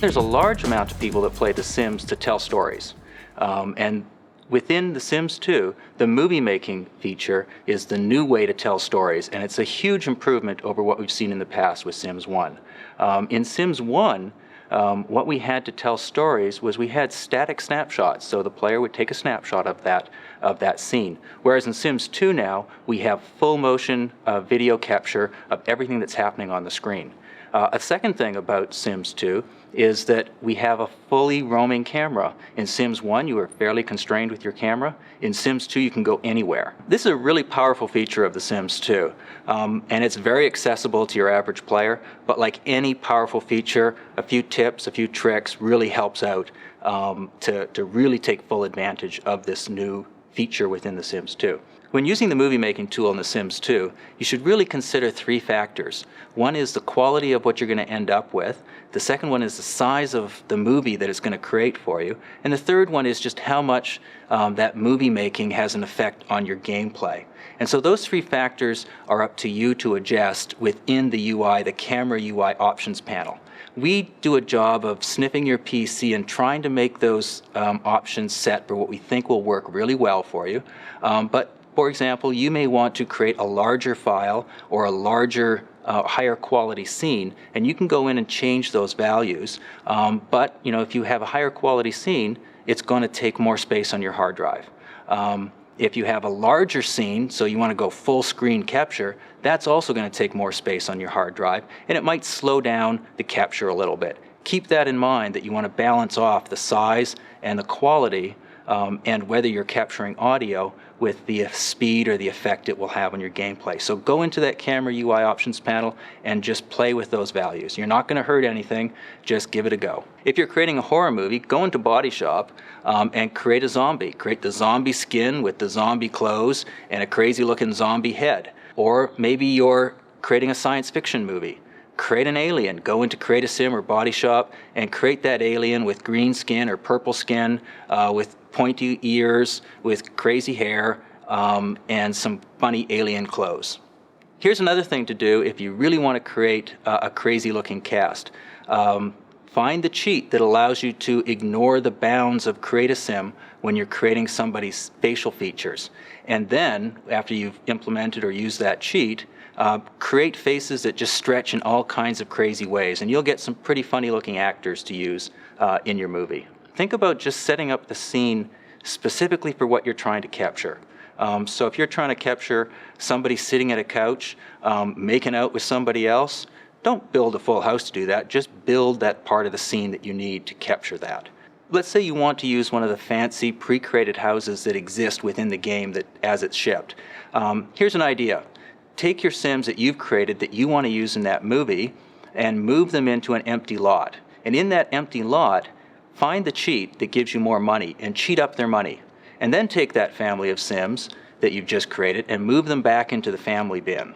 There's a large amount of people that play The Sims to tell stories. And within The Sims 2, the movie making feature is the new way to tell stories, and it's a huge improvement over what we've seen in the past with Sims 1. In Sims 1, what we had to tell stories was we had static snapshots, so the player would take a snapshot of that scene. Whereas in Sims 2 now, we have full motion video capture of everything that's happening on the screen. A second thing about Sims 2 is that we have a fully roaming camera. In Sims 1, you were fairly constrained with your camera. In Sims 2, you can go anywhere. This is a really powerful feature of The Sims 2, and it's very accessible to your average player, but like any powerful feature, a few tips, a few tricks really helps out to really take full advantage of this new feature within The Sims 2. When using the movie making tool in The Sims 2, you should really consider three factors. One is the quality of what you're going to end up with. The second one is the size of the movie that it's going to create for you. And the third one is just how much that movie making has an effect on your gameplay. And so those three factors are up to you to adjust within the UI, the camera UI options panel. We do a job of sniffing your PC and trying to make those options set for what we think will work really well for you. But for example, you may want to create a larger file or a larger, higher quality scene, and you can go in and change those values. But if you have a higher quality scene, it's going to take more space on your hard drive. If you have a larger scene, so you want to go full screen capture, that's also going to take more space on your hard drive, and it might slow down the capture a little bit. Keep that in mind, that you want to balance off the size and the quality and whether you're capturing audio with the speed or the effect it will have on your gameplay. So go into that camera UI options panel and just play with those values. You're not going to hurt anything, just give it a go. If you're creating a horror movie, go into Body Shop and create a zombie. Create the zombie skin with the zombie clothes and a crazy looking zombie head. Or maybe you're creating a science fiction movie. Create an alien. Go into Create a Sim or Body Shop and create that alien with green skin or purple skin, with pointy ears, with crazy hair, and some funny alien clothes. Here's another thing to do if you really want to create a crazy looking cast. Find the cheat that allows you to ignore the bounds of Create a Sim when you're creating somebody's facial features. And then, after you've implemented or used that cheat, create faces that just stretch in all kinds of crazy ways, and you'll get some pretty funny looking actors to use in your movie. Think about just setting up the scene specifically for what you're trying to capture. So if you're trying to capture somebody sitting at a couch, making out with somebody else, don't build a full house to do that. Just build that part of the scene that you need to capture that. Let's say you want to use one of the fancy pre-created houses that exist within the game that as it's shipped. Here's an idea. Take your Sims that you've created that you want to use in that movie and move them into an empty lot. And in that empty lot, find the cheat that gives you more money and cheat up their money. And then take that family of Sims that you've just created and move them back into the family bin.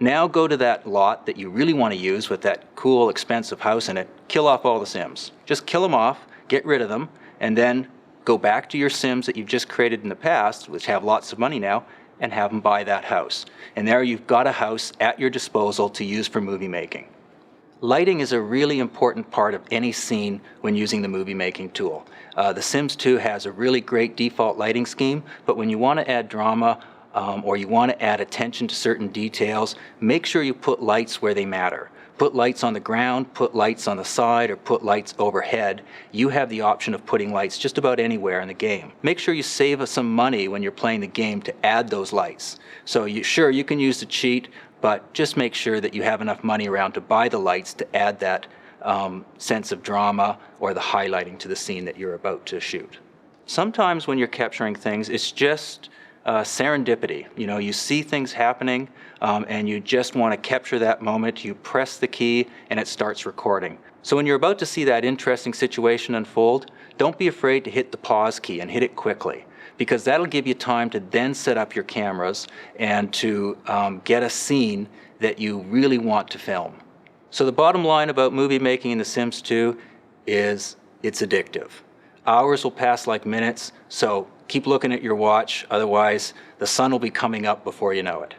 Now go to that lot that you really want to use with that cool, expensive house in it, kill off all the Sims. Just kill them off, get rid of them, and then go back to your Sims that you've just created in the past, which have lots of money now, and have them buy that house. And there you've got a house at your disposal to use for movie making. Lighting is a really important part of any scene when using the movie making tool. The Sims 2 has a really great default lighting scheme, but when you want to add drama or you want to add attention to certain details, make sure you put lights where they matter. Put lights on the ground, put lights on the side, or put lights overhead. You have the option of putting lights just about anywhere in the game. Make sure you save some money when you're playing the game to add those lights. So sure, you can use the cheat, but just make sure that you have enough money around to buy the lights to add that sense of drama or the highlighting to the scene that you're about to shoot. Sometimes when you're capturing things, it's just serendipity. You see things happening and you just want to capture that moment. You press the key and it starts recording. So when you're about to see that interesting situation unfold, don't be afraid to hit the pause key and hit it quickly, because that'll give you time to then set up your cameras and to get a scene that you really want to film. So the bottom line about movie making in The Sims 2 is it's addictive. Hours will pass like minutes, so keep looking at your watch, otherwise the sun will be coming up before you know it.